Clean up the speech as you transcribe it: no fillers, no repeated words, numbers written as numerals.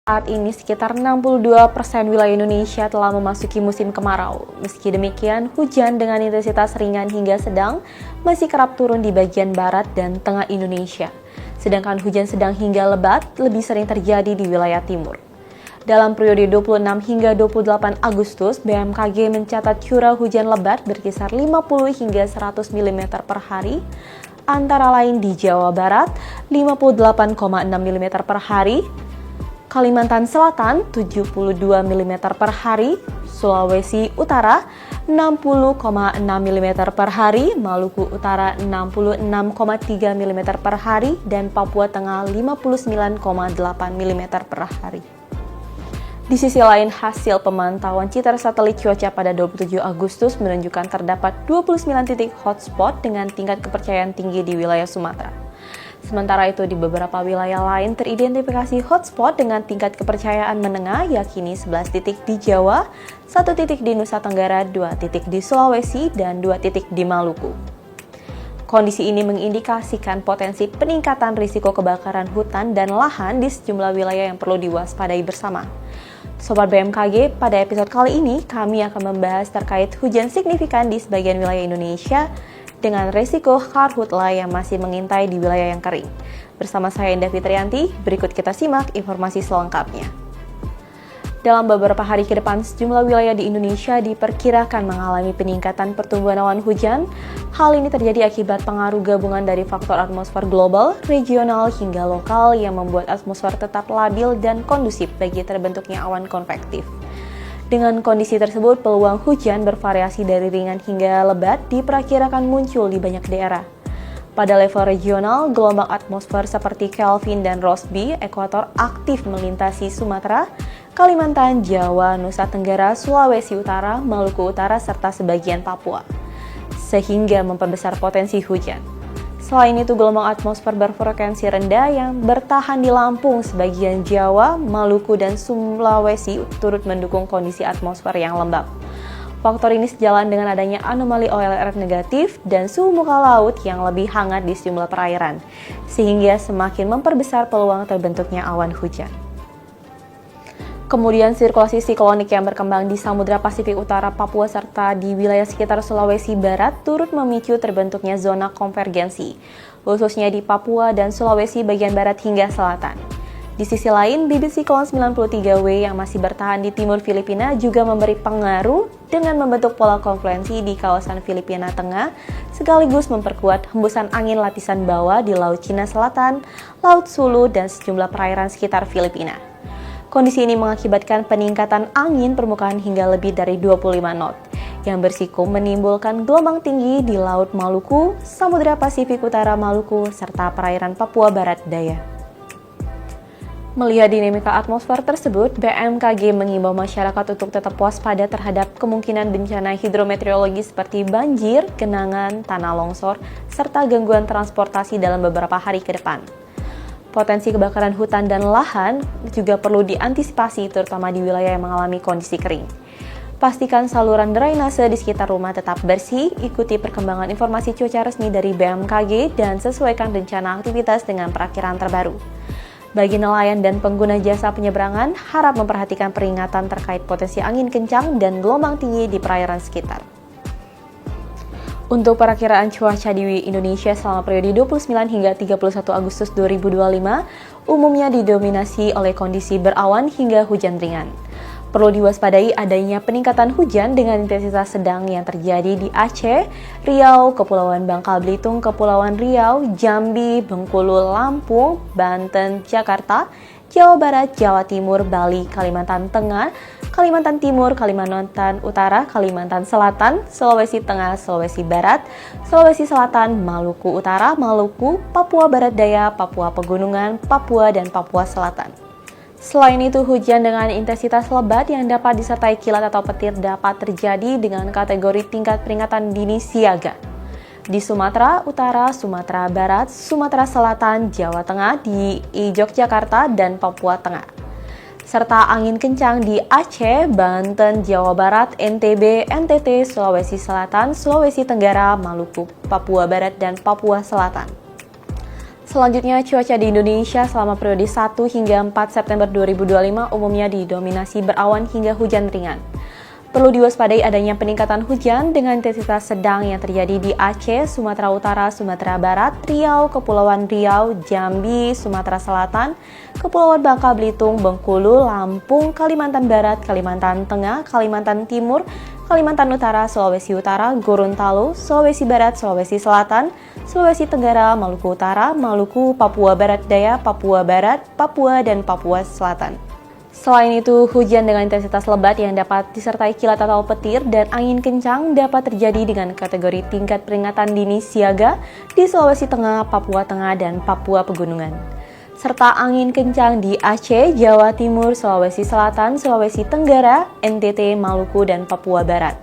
Saat ini sekitar 62% wilayah Indonesia telah memasuki musim kemarau. Meski demikian, hujan dengan intensitas ringan hingga sedang masih kerap turun di bagian barat dan tengah Indonesia. Sedangkan hujan sedang hingga lebat lebih sering terjadi di wilayah timur. Dalam periode 26 hingga 28 Agustus, BMKG mencatat curah hujan lebat berkisar 50 hingga 100 mm per hari, antara lain di Jawa Barat 58,6 mm per hari, Kalimantan Selatan 72 mm per hari, Sulawesi Utara 60,6 mm per hari, Maluku Utara 66,3 mm per hari, dan Papua Tengah 59,8 mm per hari. Di sisi lain, hasil pemantauan citra satelit cuaca pada 27 Agustus menunjukkan terdapat 29 titik hotspot dengan tingkat kepercayaan tinggi di wilayah Sumatera. Sementara itu, di beberapa wilayah lain teridentifikasi hotspot dengan tingkat kepercayaan menengah, yakni 11 titik di Jawa, 1 titik di Nusa Tenggara, 2 titik di Sulawesi, dan 2 titik di Maluku. Kondisi ini mengindikasikan potensi peningkatan risiko kebakaran hutan dan lahan di sejumlah wilayah yang perlu diwaspadai bersama. Sobat BMKG, pada episode kali ini kami akan membahas terkait hujan signifikan di sebagian wilayah Indonesia dengan resiko karhutla yang masih mengintai di wilayah yang kering. Bersama saya Indah Fitrianti, berikut kita simak informasi selengkapnya. Dalam beberapa hari ke depan, sejumlah wilayah di Indonesia diperkirakan mengalami peningkatan pertumbuhan awan hujan. Hal ini terjadi akibat pengaruh gabungan dari faktor atmosfer global, regional, hingga lokal yang membuat atmosfer tetap labil dan kondusif bagi terbentuknya awan konvektif. Dengan kondisi tersebut, peluang hujan bervariasi dari ringan hingga lebat diperkirakan muncul di banyak daerah. Pada level regional, gelombang atmosfer seperti Kelvin dan Rossby ekuator aktif melintasi Sumatera, Kalimantan, Jawa, Nusa Tenggara, Sulawesi Utara, Maluku Utara, serta sebagian Papua, sehingga memperbesar potensi hujan. Selain itu, gelombang atmosfer berfrekuensi rendah yang bertahan di Lampung, sebagian Jawa, Maluku, dan Sulawesi turut mendukung kondisi atmosfer yang lembab. Faktor ini sejalan dengan adanya anomali OLR negatif dan suhu muka laut yang lebih hangat di sejumlah perairan, sehingga semakin memperbesar peluang terbentuknya awan hujan. Kemudian sirkulasi siklonik yang berkembang di Samudra Pasifik Utara, Papua, serta di wilayah sekitar Sulawesi Barat turut memicu terbentuknya zona konvergensi, khususnya di Papua dan Sulawesi bagian barat hingga selatan. Di sisi lain, bibit siklon 93W yang masih bertahan di timur Filipina juga memberi pengaruh dengan membentuk pola konfluensi di kawasan Filipina Tengah, sekaligus memperkuat hembusan angin lapisan bawah di Laut Cina Selatan, Laut Sulu, dan sejumlah perairan sekitar Filipina. Kondisi ini mengakibatkan peningkatan angin permukaan hingga lebih dari 25 knot, yang berisiko menimbulkan gelombang tinggi di Laut Maluku, Samudra Pasifik Utara Maluku, serta perairan Papua Barat Daya. Melihat dinamika atmosfer tersebut, BMKG mengimbau masyarakat untuk tetap waspada terhadap kemungkinan bencana hidrometeorologi seperti banjir, genangan, tanah longsor, serta gangguan transportasi dalam beberapa hari ke depan. Potensi kebakaran hutan dan lahan juga perlu diantisipasi, terutama di wilayah yang mengalami kondisi kering. Pastikan saluran drainase di sekitar rumah tetap bersih, ikuti perkembangan informasi cuaca resmi dari BMKG, dan sesuaikan rencana aktivitas dengan perakiraan terbaru. Bagi nelayan dan pengguna jasa penyeberangan, harap memperhatikan peringatan terkait potensi angin kencang dan gelombang tinggi di perairan sekitar. Untuk perakiraan cuaca di Indonesia selama periode 29 hingga 31 Agustus 2025, umumnya didominasi oleh kondisi berawan hingga hujan ringan. Perlu diwaspadai adanya peningkatan hujan dengan intensitas sedang yang terjadi di Aceh, Riau, Kepulauan Bangka Belitung, Kepulauan Riau, Jambi, Bengkulu, Lampung, Banten, Jakarta, Jawa Barat, Jawa Timur, Bali, Kalimantan Tengah, Kalimantan Timur, Kalimantan Utara, Kalimantan Selatan, Sulawesi Tengah, Sulawesi Barat, Sulawesi Selatan, Maluku Utara, Maluku, Papua Barat Daya, Papua Pegunungan, Papua, dan Papua Selatan. Selain itu, hujan dengan intensitas lebat yang dapat disertai kilat atau petir dapat terjadi dengan kategori tingkat peringatan dini siaga di Sumatera Utara, Sumatera Barat, Sumatera Selatan, Jawa Tengah, di Yogyakarta, dan Papua Tengah, serta angin kencang di Aceh, Banten, Jawa Barat, NTB, NTT, Sulawesi Selatan, Sulawesi Tenggara, Maluku, Papua Barat, dan Papua Selatan. Selanjutnya, cuaca di Indonesia selama periode 1 hingga 4 September 2025 umumnya didominasi berawan hingga hujan ringan. Perlu diwaspadai adanya peningkatan hujan dengan intensitas sedang yang terjadi di Aceh, Sumatera Utara, Sumatera Barat, Riau, Kepulauan Riau, Jambi, Sumatera Selatan, Kepulauan Bangka Belitung, Bengkulu, Lampung, Kalimantan Barat, Kalimantan Tengah, Kalimantan Timur, Kalimantan Utara, Sulawesi Utara, Gorontalo, Sulawesi Barat, Sulawesi Selatan, Sulawesi Tenggara, Maluku Utara, Maluku, Papua Barat Daya, Papua Barat, Papua, dan Papua Selatan. Selain itu, hujan dengan intensitas lebat yang dapat disertai kilat atau petir dan angin kencang dapat terjadi dengan kategori tingkat peringatan dini siaga di Sulawesi Tengah, Papua Tengah, dan Papua Pegunungan. Serta angin kencang di Aceh, Jawa Timur, Sulawesi Selatan, Sulawesi Tenggara, NTT, Maluku, dan Papua Barat.